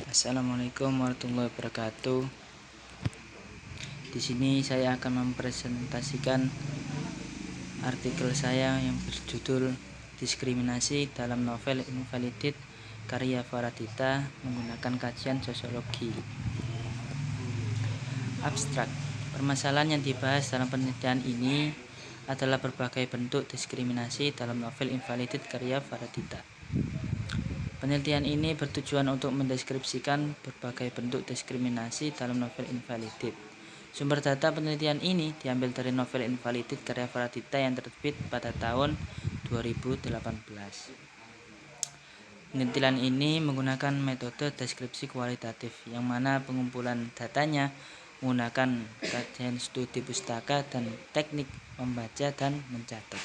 Assalamualaikum warahmatullahi wabarakatuh. Di sini saya akan mempresentasikan artikel saya yang berjudul Diskriminasi dalam Novel Invalidated karya Faradita menggunakan kajian sosiologi. Abstrak. Permasalahan yang dibahas dalam penelitian ini adalah berbagai bentuk diskriminasi dalam novel Invalidated karya Faradita. Penelitian ini bertujuan untuk mendeskripsikan berbagai bentuk diskriminasi dalam novel Invalidated. Sumber data penelitian ini diambil dari novel Invalidated karya Faradita yang terbit pada tahun 2018. Penelitian ini menggunakan metode deskripsi kualitatif, yang mana pengumpulan datanya menggunakan kajian studi pustaka dan teknik membaca dan mencatat.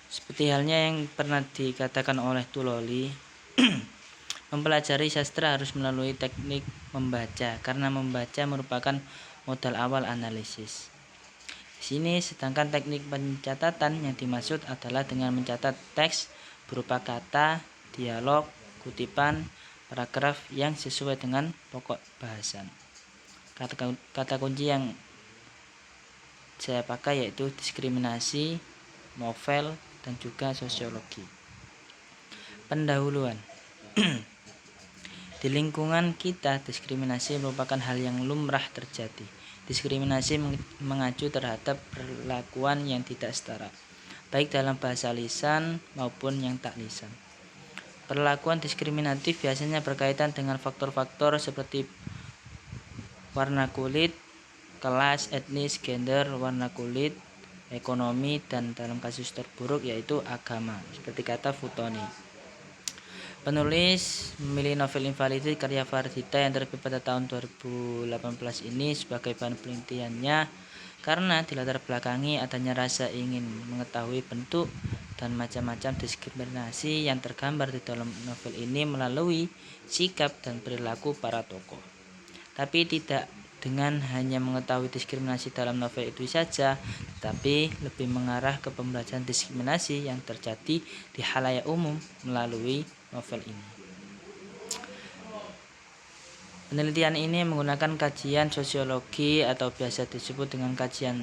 Seperti halnya yang pernah dikatakan oleh Tuloli, mempelajari sastra harus melalui teknik membaca, karena membaca merupakan modal awal analisis. Di sini sedangkan teknik pencatatan yang dimaksud adalah dengan mencatat teks berupa kata, dialog, kutipan, paragraf yang sesuai dengan pokok bahasan. Kata kunci yang saya pakai yaitu diskriminasi, novel, dan juga sosiologi. Pendahuluan. Di lingkungan kita, diskriminasi merupakan hal yang lumrah terjadi. Diskriminasi mengacu terhadap perlakuan yang tidak setara, baik dalam bahasa lisan maupun yang tak lisan. Perlakuan diskriminatif biasanya berkaitan dengan faktor-faktor seperti warna kulit, kelas, etnis, gender, warna kulit, ekonomi, dan dalam kasus terburuk yaitu agama, seperti kata Futoni. Penulis memilih novel Invalidated karya Faradita yang terbit pada tahun 2018 ini sebagai bahan penelitiannya karena dilatar belakangi adanya rasa ingin mengetahui bentuk dan macam-macam diskriminasi yang tergambar di dalam novel ini melalui sikap dan perilaku para tokoh. Tapi tidak dengan hanya mengetahui diskriminasi dalam novel itu saja, tetapi lebih mengarah ke pembelajaran diskriminasi yang terjadi di khalayak umum melalui novel ini. Penelitian ini menggunakan kajian sosiologi atau biasa disebut dengan kajian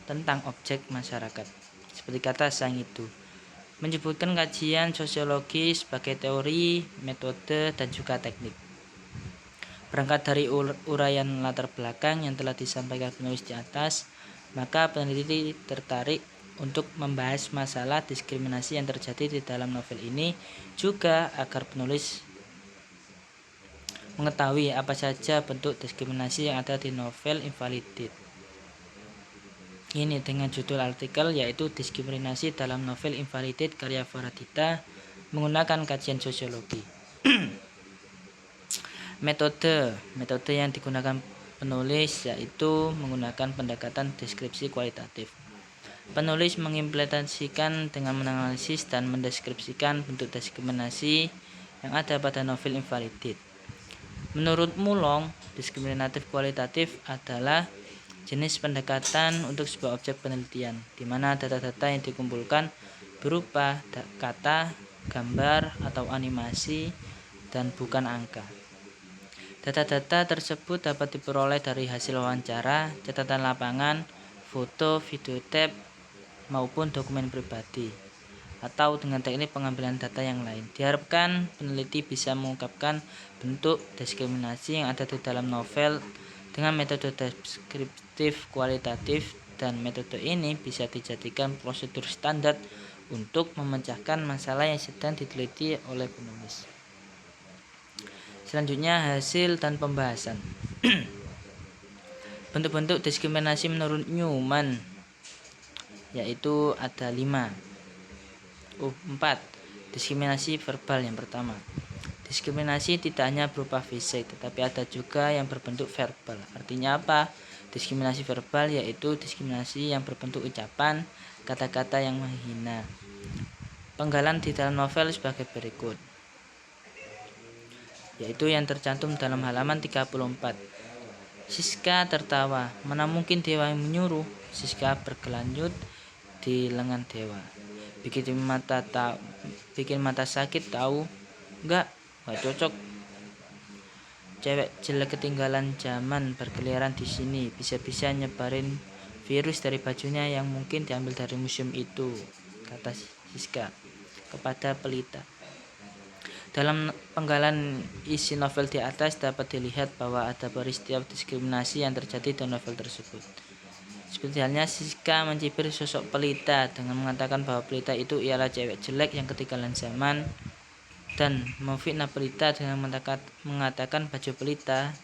tentang objek masyarakat. Seperti kata sang itu, menyebutkan kajian sosiologi sebagai teori, metode, dan juga teknik. Berangkat dari uraian latar belakang yang telah disampaikan penulis di atas, maka peneliti tertarik untuk membahas masalah diskriminasi yang terjadi di dalam novel ini, juga agar penulis mengetahui apa saja bentuk diskriminasi yang ada di novel Invalidated. Ini dengan judul artikel yaitu Diskriminasi dalam novel Invalidated karya Faradita menggunakan kajian sosiologi. Metode yang digunakan penulis yaitu menggunakan pendekatan deskripsi kualitatif. Penulis mengimplementasikan dengan menganalisis dan mendeskripsikan bentuk diskriminasi yang ada pada novel Invalidated. Menurut Mulong, diskriminatif kualitatif adalah jenis pendekatan untuk sebuah objek penelitian, di mana data-data yang dikumpulkan berupa kata, gambar, atau animasi, dan bukan angka. Data-data tersebut dapat diperoleh dari hasil wawancara, catatan lapangan, foto, video tape, maupun dokumen pribadi, atau dengan teknik pengambilan data yang lain. Diharapkan peneliti bisa mengungkapkan bentuk diskriminasi yang ada di dalam novel dengan metode deskriptif kualitatif, dan metode ini bisa dijadikan prosedur standar untuk memecahkan masalah yang sedang diteliti oleh penulis. Selanjutnya, hasil dan pembahasan. Bentuk-bentuk diskriminasi menurut Newman yaitu ada 4. Diskriminasi verbal yang pertama. Diskriminasi tidak hanya berupa fisik, tetapi ada juga yang berbentuk verbal. Artinya apa? Diskriminasi verbal yaitu diskriminasi yang berbentuk ucapan, kata-kata yang menghina. Penggalan di dalam novel sebagai berikut, yaitu yang tercantum dalam halaman 34. Siska tertawa, mana mungkin dewa yang menyuruh. Siska berkelanjut di lengan dewa. Bikin mata sakit tahu enggak? Nggak cocok. Cewek jelek ketinggalan zaman berkeliaran di sini, bisa-bisa nyebarin virus dari bajunya yang mungkin diambil dari museum itu, kata Siska kepada pelita. Dalam penggalan isi novel di atas dapat dilihat bahwa ada peristiwa diskriminasi yang terjadi di novel tersebut. Seperti halnya Siska mencibir sosok pelita dengan mengatakan bahwa pelita itu ialah cewek jelek yang ketinggalan zaman, dan memfitnah pelita dengan mengatakan baju pelita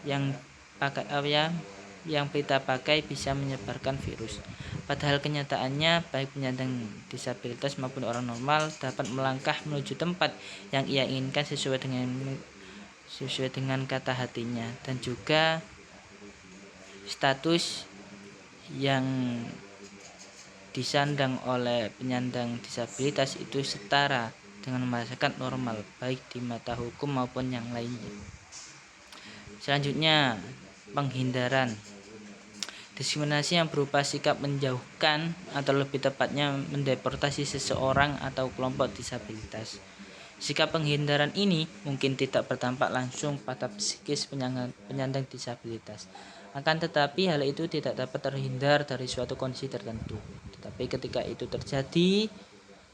yang pelita pakai bisa menyebarkan virus. Padahal kenyataannya baik penyandang disabilitas maupun orang normal dapat melangkah menuju tempat yang ia inginkan sesuai dengan kata hatinya, dan juga status yang disandang oleh penyandang disabilitas itu setara dengan masyarakat normal baik di mata hukum maupun yang lainnya. Selanjutnya, penghindaran. Diskriminasi yang berupa sikap menjauhkan atau lebih tepatnya mendeportasi seseorang atau kelompok disabilitas. Sikap penghindaran ini mungkin tidak berdampak langsung pada psikis penyandang disabilitas. Akan tetapi hal itu tidak dapat terhindar dari suatu kondisi tertentu. Tetapi ketika itu terjadi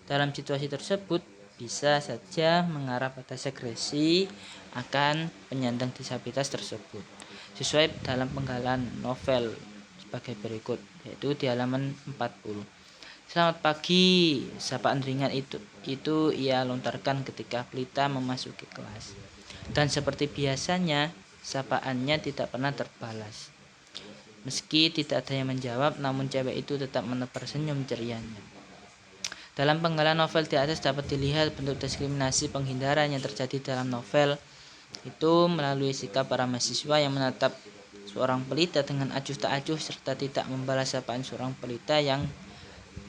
dalam situasi tersebut, bisa saja mengarah pada segresi akan penyandang disabilitas tersebut. Sesuai dalam penggalan novel sebagai berikut, yaitu di halaman 40. Selamat pagi, sapaan ringan itu ia lontarkan ketika pelita memasuki kelas. Dan seperti biasanya, sapaannya tidak pernah terbalas. Meski tidak ada yang menjawab, namun cewek itu tetap menebar senyum cerianya. Dalam penggalan novel di atas dapat dilihat bentuk diskriminasi penghindaran yang terjadi dalam novel itu melalui sikap para mahasiswa yang menatap seorang pelita dengan acuh tak acuh serta tidak membalas sapaan seorang pelita yang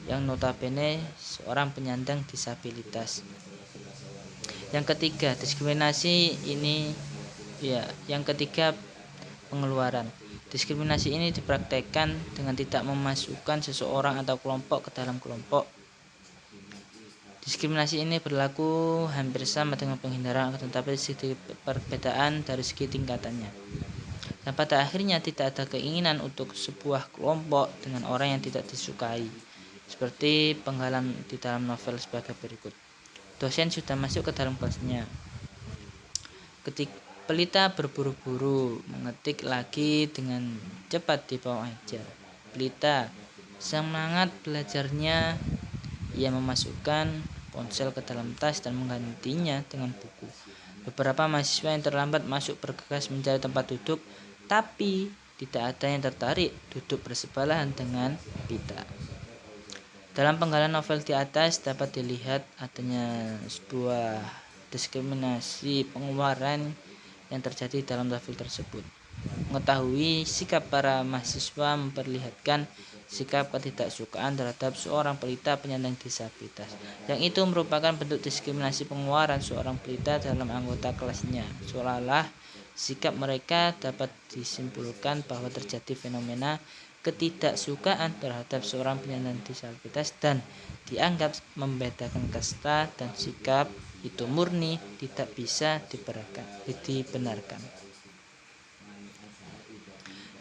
notabene seorang penyandang disabilitas. Yang ketiga, pengeluaran. Diskriminasi ini dipraktekkan dengan tidak memasukkan seseorang atau kelompok ke dalam kelompok. Diskriminasi ini berlaku hampir sama dengan penghindaran, tetapi sedikit perbedaan dari segi tingkatannya. Dan pada akhirnya tidak ada keinginan untuk sebuah kelompok dengan orang yang tidak disukai. Seperti penggalan di dalam novel sebagai berikut. Dosen sudah masuk ke dalam kelasnya. Ketika pelita berburu-buru mengetik lagi dengan cepat di bawah meja. Pelita semangat belajarnya. Ia memasukkan ponsel ke dalam tas dan menggantinya dengan buku. Beberapa mahasiswa yang terlambat masuk bergegas mencari tempat duduk, tapi tidak ada yang tertarik duduk bersebelahan dengan Pelita. Dalam penggalan novel di atas dapat dilihat adanya sebuah diskriminasi pengeluaran yang terjadi dalam novel tersebut. Mengetahui sikap para mahasiswa memperlihatkan sikap ketidaksukaan terhadap seorang pelita penyandang disabilitas, yang itu merupakan bentuk diskriminasi pengeluaran seorang pelita dalam anggota kelasnya. Seolah-olah sikap mereka dapat disimpulkan bahwa terjadi fenomena ketidaksukaan terhadap seorang penyandang disabilitas dan dianggap membedakan kasta, dan sikap itu murni tidak bisa dibenarkan.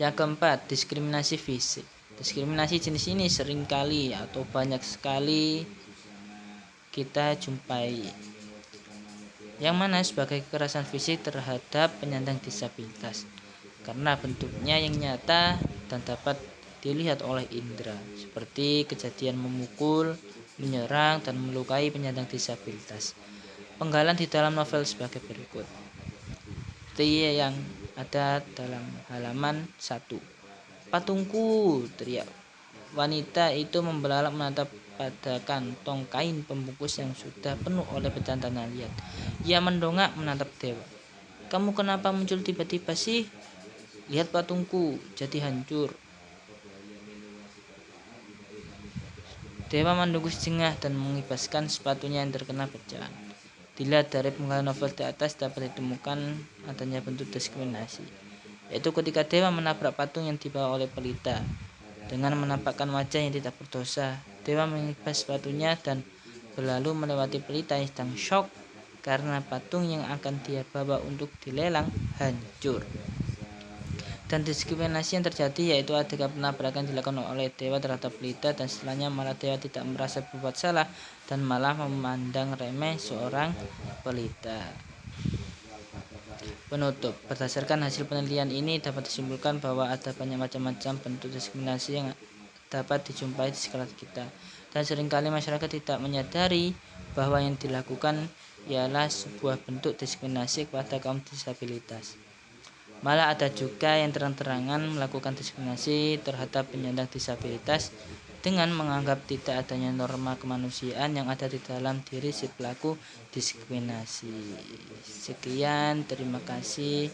Yang keempat, diskriminasi fisik. Diskriminasi jenis ini seringkali atau banyak sekali kita jumpai, yang mana sebagai kekerasan fisik terhadap penyandang disabilitas karena bentuknya yang nyata dan dapat dilihat oleh indera, seperti kejadian memukul, menyerang, dan melukai penyandang disabilitas. Penggalan di dalam novel sebagai berikut. Seperti yang ada dalam halaman 1. Patungku, teriak wanita itu membelalak menatap pada kantong kain pembungkus yang sudah penuh oleh pecahan tanah liat. Ia mendongak menatap Dewa. Kamu kenapa muncul tiba-tiba sih? Lihat patungku, jadi hancur. Dewa menunggu setengah dan mengibaskan sepatunya yang terkena pecahan. Dilihat dari penggalan novel di atas dapat ditemukan adanya bentuk diskriminasi, yaitu ketika Dewa menabrak patung yang dibawa oleh pelita. Dengan menampakkan wajah yang tidak berdosa, Dewa mengibas sepatunya dan berlalu melewati pelita yang sedang shock karena patung yang akan dia bawa untuk dilelang hancur. Dan diskriminasi yang terjadi yaitu adegan penabrakan dilakukan oleh dewa terhadap pelita, dan setelahnya malah dewa tidak merasa berbuat salah dan malah memandang remeh seorang pelita. Penutup. Berdasarkan hasil penelitian ini dapat disimpulkan bahwa ada banyak macam-macam bentuk diskriminasi yang dapat dijumpai di sekitar kita, dan seringkali masyarakat tidak menyadari bahwa yang dilakukan ialah sebuah bentuk diskriminasi kepada kaum disabilitas. Malah ada juga yang terang-terangan melakukan diskriminasi terhadap penyandang disabilitas dengan menganggap tidak adanya norma kemanusiaan yang ada di dalam diri si pelaku diskriminasi. Sekian, terima kasih.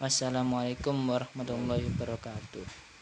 Wassalamualaikum warahmatullahi wabarakatuh.